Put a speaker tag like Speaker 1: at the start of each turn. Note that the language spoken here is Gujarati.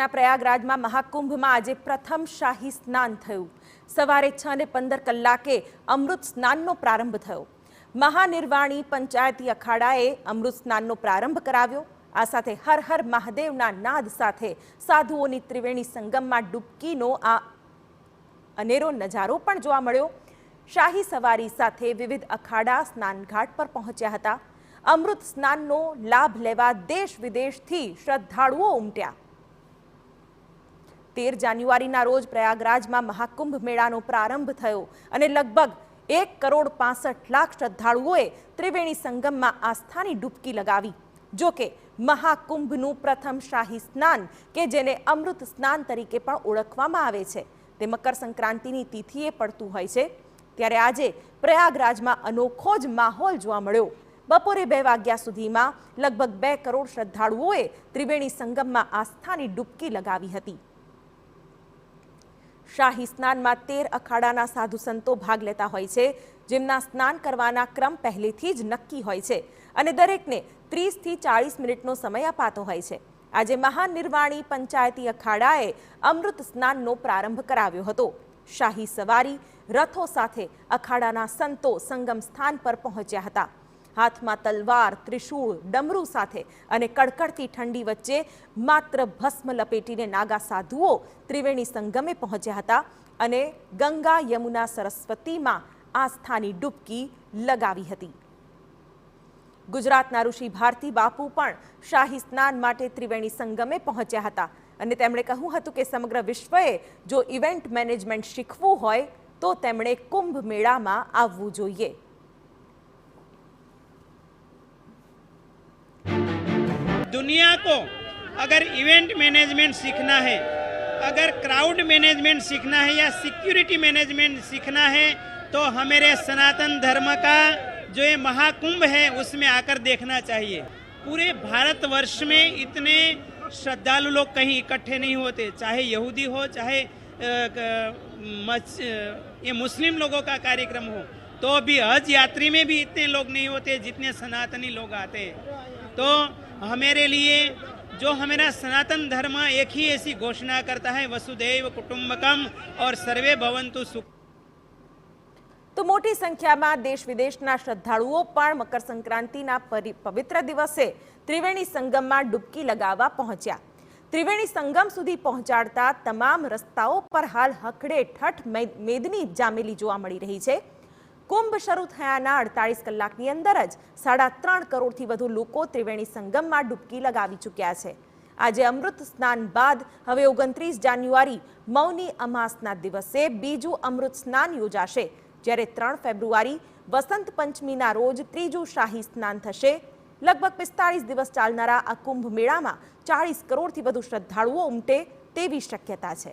Speaker 1: પ્રદેશના પ્રયાગરાજમાં મહાકુંભમાં આજે પ્રથમ શાહી સ્નાન થયું। સવારે 6:15 કલાકે અમૃત સ્નાનનો પ્રારંભ થયો। મહાનિર્વાણી પંચાયતી અખાડાએ અમૃત સ્નાનનો પ્રારંભ કરાવ્યો। આ સાથે હર હર મહાદેવના નાદ સાથે સાધુઓની ત્રિવેણી સંગમમાં ડૂબકીનો આ અનેરો નજારો પણ જોવા મળ્યો। શાહી સવારી સાથે વિવિધ અખાડા સ્નાનઘાટ પર પહોંચ્યા હતા। અમૃત સ્નાનનો લાભ લેવા દેશ વિદેશથી શ્રદ્ધાળુઓ ઉમટ્યા। 13 જાન્યુઆરીના રોજ પ્રયાગરાજમાં મહાકુંભ મેળાનો પ્રારંભ થયો અને લગભગ 1,65,00,000 શ્રદ્ધાળુઓએ ત્રિવેણી સંગમમાં આસ્થાની ડૂબકી લગાવી। જો કે મહાકુંભનું પ્રથમ શાહી સ્નાન કે જેને અમૃત સ્નાન તરીકે પણ ઓળખવામાં આવે છે તે મકર સંક્રાંતિની તિથિએ પડતું હોય છે। ત્યારે આજે પ્રયાગરાજમાં અનોખો જ માહોલ જોવા મળ્યો। બપોરે 2 વાગ્યા સુધીમાં લગભગ 2 કરોડ શ્રદ્ધાળુઓએ ત્રિવેણી સંગમમાં આસ્થાની ડૂબકી લગાવી હતી। શાહી સ્નાનમાં 13 અખાડાના સાધુ સંતો ભાગ લેતા હોય છે, જેમના સ્નાન કરવાના ક્રમ પહેલેથી જ નક્કી હોય છે અને દરેકને 30 થી 40 મિનિટનો સમય અપાતો હોય છે। આજે મહાનિર્વાણી પંચાયતી અખાડાએ અમૃત સ્નાનનો પ્રારંભ કરાવ્યો હતો। શાહી સવારી રથો સાથે અખાડાના સંતો સંગમ સ્થાન પર પહોંચ્યા હતા। હાથમાં તલવાર, ત્રિશૂળ, ડમરૂ સાથે અને કડકડતી ઠંડી વચ્ચે માત્ર ભસ્મ લપેટીને નાગા સાધુઓ ત્રિવેણી સંગમે પહોંચ્યા હતા અને ગંગા, યમુના, સરસ્વતીમાં આસ્થાની ડૂબકી લગાવી હતી। ગુજરાતના ઋષિ ભારતી બાપુ પણ શાહી સ્નાન માટે ત્રિવેણી સંગમે પહોંચ્યા હતા અને તેમણે કહ્યું હતું કે સમગ્ર વિશ્વએ જો ઇવેન્ટ મેનેજમેન્ટ શીખવું હોય તો તેમણે કુંભ મેળામાં આવવું જોઈએ।
Speaker 2: दुनिया को अगर इवेंट मैनेजमेंट सीखना है, अगर क्राउड मैनेजमेंट सीखना है या सिक्योरिटी मैनेजमेंट सीखना है तो हमारे सनातन धर्म का जो ये महाकुंभ है उसमें आकर देखना चाहिए। पूरे भारतवर्ष में इतने श्रद्धालु लोग कहीं इकट्ठे नहीं होते, चाहे यहूदी हो चाहे ये मुस्लिम लोगों का कार्यक्रम हो, तो भी हज यात्री में भी इतने लोग नहीं होते जितने सनातनी लोग आते हैं। तो हमारे लिए जो हमारा सनातन धर्म एक ही ऐसी घोषणा करता है, वसुधैव कुटुंबकम और सर्वे भवन्तु सुख।
Speaker 1: तो मोटी संख्याમાં દેશ વિદેશના શ્રદ્ધાળુઓ પણ મકર સંક્રાંતિના પવિત્ર દિવસે ત્રિવેણી સંગમમાં ડૂબકી લગાવવા પહોંચ્યા। ત્રિવેણી સંગમ સુધી પહોંચાડતા તમામ રસ્તાઓ પર હાલ હકડેઠઠ મેદની જામેલી જોવા મળી રહી છે। કુંભ શરૂ થયાના 48 કલાકની અંદર જ 3.5 કરોડથી વધુ લોકો ત્રિવેણી સંગમમાં ડૂબકી લગાવી ચૂક્યા છે। આજે અમૃત સ્નાન બાદ હવે 29 જાન્યુઆરી મૌની અમાસના દિવસે બીજું અમૃત સ્નાન યોજાશે, જ્યારે 3 ફેબ્રુઆરી વસંત પંચમીના રોજ ત્રીજું શાહી સ્નાન થશે। લગભગ 45 દિવસ ચાલનારા આ કુંભ મેળામાં 40 કરોડથી વધુ શ્રદ્ધાળુઓ ઉમટે તેવી શક્યતા છે।